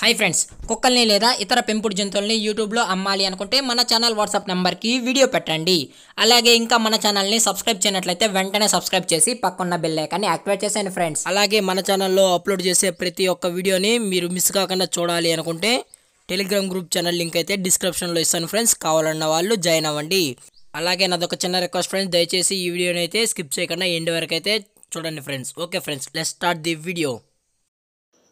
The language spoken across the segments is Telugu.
हाई फ्रेंड्स కుక్కల్ని లేదా ఇతర పెంపుడు జంతువుల్ని యూట్యూబ్ లో అమ్మాలి అనుకుంటే మన ఛానల్ వాట్సాప్ నంబర్ కి వీడియో పెట్టండి. అలాగే ఇంకా మన ఛానల్ ని సబ్స్క్రైబ్ చేయనట్లయితే వెంటనే సబ్స్క్రైబ్ చేసి పక్కన బెల్ ఐకాన్ ని యాక్టివేట్ చేయండి ఫ్రెండ్స్. అలాగే మన ఛానల్ లో అప్లోడ్ చేసే ప్రతి ఒక్క వీడియోని మీరు మిస్ కాకుండా చూడాలి అనుకుంటే టెలిగ్రామ్ గ్రూప్ ఛానల్ లింక్ అయితే డిస్క్రిప్షన్ లో ఇస్తాను ఫ్రెండ్స్. కావాలన్న వాళ్ళు జాయిన్ అవ్వండి. అలాగే నాదొక చిన్న రిక్వెస్ట్ ఫ్రెండ్స్, దయచేసి ఈ వీడియోని అయితే స్కిప్ చేయకుండా ఎండ్ వరకు అయితే చూడండి friends. Okay friends, let's start the video.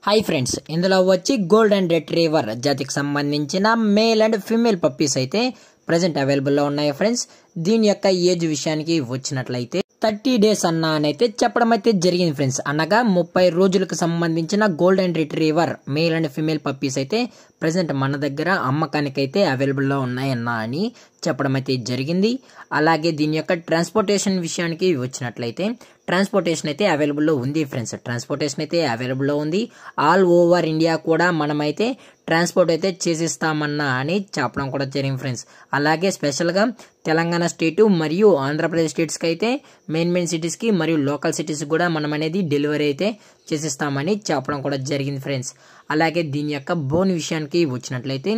Hi friends, ఇందులో వచ్చి గోల్డెన్ రిట్రీవర్ జాతికి సంబంధించిన మేల్ అండ్ ఫీమేల్ పప్పీస్ అయితే ప్రెజెంట్ అవైలబుల్లో ఉన్నాయి ఫ్రెండ్స్. దీని యొక్క ఏజ్ విషయానికి వచ్చినట్లయితే 30 డేస్ అయితే చెప్పడం అయితే జరిగింది ఫ్రెండ్స్. అనగా 30 రోజులకు సంబంధించిన golden retriever male and female puppies అయితే ప్రెజెంట్ మన దగ్గర అమ్మకానికి అయితే అవైలబుల్లో ఉన్నాయన్నా అని చెప్పడం అయితే జరిగింది. అలాగే దీని యొక్క ట్రాన్స్పోర్టేషన్ విషయానికి వచ్చినట్లయితే ట్రాన్స్పోర్టేషన్ అయితే అవైలబుల్లో ఉంది ఫ్రెండ్స్. ట్రాన్స్పోర్టేషన్ అయితే అవైలబుల్లో ఉంది. ఆల్ ఓవర్ ఇండియా కూడా మనమైతే ట్రాన్స్పోర్ట్ అయితే చేసిస్తామన్నా అని చెప్పడం కూడా జరిగింది ఫ్రెండ్స్. అలాగే స్పెషల్గా తెలంగాణ స్టేటు మరియు ఆంధ్రప్రదేశ్ స్టేట్స్కి అయితే మెయిన్ సిటీస్కి మరియు లోకల్ సిటీస్కి కూడా మనం అనేది డెలివరీ అయితే చేసిస్తామని చెప్పడం కూడా జరిగింది ఫ్రెండ్స్. అలాగే దీని యొక్క బోన్ విషయానికి వచ్చినట్లయితే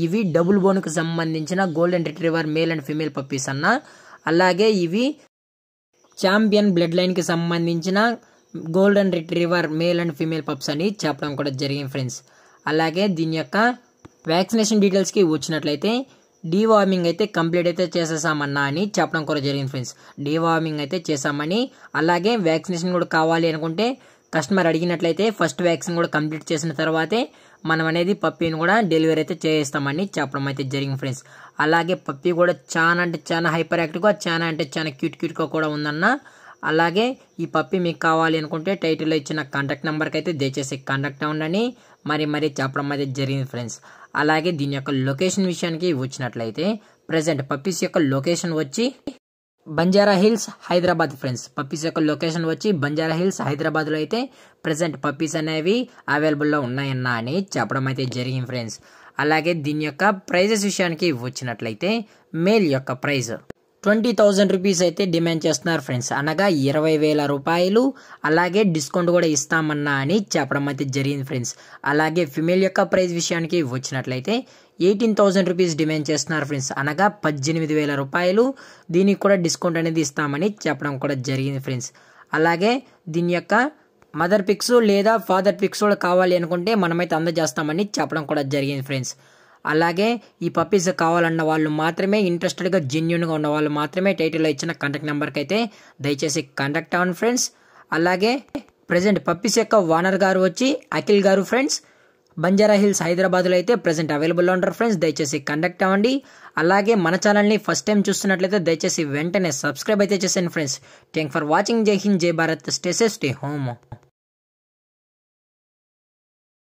ఇవి డబుల్ బోన్కు సంబంధించిన golden retriever male and female puppies అన్న. అలాగే ఇవి ఛాంపియన్ బ్లడ్ లైన్కి సంబంధించిన golden retriever male and female pups అని చెప్పడం కూడా జరిగింది ఫ్రెండ్స్. అలాగే దీని యొక్క వ్యాక్సినేషన్ డీటెయిల్స్కి వచ్చినట్లయితే డీవార్మింగ్ అయితే కంప్లీట్ అయితే చేసేసామన్నా అని చెప్పడం కూడా జరిగింది ఫ్రెండ్స్. డీవార్మింగ్ అయితే చేసామని, అలాగే వ్యాక్సినేషన్ కూడా కావాలి అనుకుంటే కస్టమర్ అడిగినట్లయితే ఫస్ట్ వ్యాక్సిన్ కూడా కంప్లీట్ చేసిన తర్వాతే మనం అనేది పప్పీని కూడా డెలివరీ అయితే చేస్తామని చెప్పడం అయితే జరిగింది ఫ్రెండ్స్. అలాగే పప్పీ కూడా చాలా అంటే చాలా హైపర్ యాక్టివ్గా, చాలా అంటే చాలా క్యూట్గా కూడా ఉందన్న. అలాగే ఈ పప్పీ మీకు కావాలి అనుకుంటే టైటిల్లో ఇచ్చిన కాంటాక్ట్ నెంబర్కి అయితే దయచేసి కాంటాక్ట్ అవ్వండి మరి చెప్పడం అయితే జరిగింది ఫ్రెండ్స్. అలాగే దీని యొక్క లొకేషన్ విషయానికి వచ్చినట్లయితే ప్రజెంట్ పప్పీస్ యొక్క లొకేషన్ వచ్చి Banjara hills Hyderabad friends. Puppies యొక్క లొకేషన్ వచ్చి బంజారా హిల్స్ హైదరాబాద్లో అయితే ప్రజెంట్ పప్పీస్ అనేవి అవైలబుల్లో ఉన్నాయన్నా అని చెప్పడం అయితే జరిగింది ఫ్రెండ్స్. అలాగే దీని యొక్క ప్రైజెస్ విషయానికి వచ్చినట్లయితే మేల్ యొక్క ప్రైజ్ 20,000 రూపీస్ అయితే డిమాండ్ చేస్తున్నారు ఫ్రెండ్స్. అనగా 20,000 రూపాయలు. అలాగే డిస్కౌంట్ కూడా ఇస్తామన్నా అని చెప్పడం అయితే జరిగింది ఫ్రెండ్స్. అలాగే ఫిమేల్ యొక్క ప్రైస్ విషయానికి వచ్చినట్లయితే 18,000 రూపీస్ డిమాండ్ చేస్తున్నారు ఫ్రెండ్స్. అనగా 18,000 రూపాయలు. దీనికి కూడా డిస్కౌంట్ అనేది ఇస్తామని చెప్పడం కూడా జరిగింది ఫ్రెండ్స్. అలాగే దీని యొక్క మదర్ పిక్స్ లేదా ఫాదర్ పిక్స్ కూడా కావాలి అనుకుంటే మనమైతే అందజేస్తామని చెప్పడం కూడా జరిగింది ఫ్రెండ్స్. అలాగే ఈ పప్పీస్ కావాలన్న వాళ్ళు మాత్రమే, ఇంట్రెస్టెడ్గా జెన్యున్గా ఉన్న వాళ్ళు మాత్రమే టైటిల్లో ఇచ్చిన కాంటాక్ట్ నెంబర్కి అయితే దయచేసి కాంటాక్ట్ అవ్వండి ఫ్రెండ్స్. అలాగే ప్రజెంట్ పప్పీస్ యొక్క ఓనర్ గారు వచ్చి అఖిల్ గారు ఫ్రెండ్స్. బంజారా హిల్స్ హైదరాబాద్లో అయితే ప్రజెంట్ అవైలబుల్లో ఉంటారు ఫ్రెండ్స్. దయచేసి కాంటాక్ట్ అవ్వండి. అలాగే మన ఛానల్ని ఫస్ట్ టైం చూస్తున్నట్లయితే దయచేసి వెంటనే సబ్స్క్రైబ్ అయితే చేసేయండి ఫ్రెండ్స్. Thank for watching. జై హింద్, జై Bharat, stay safe, stay home.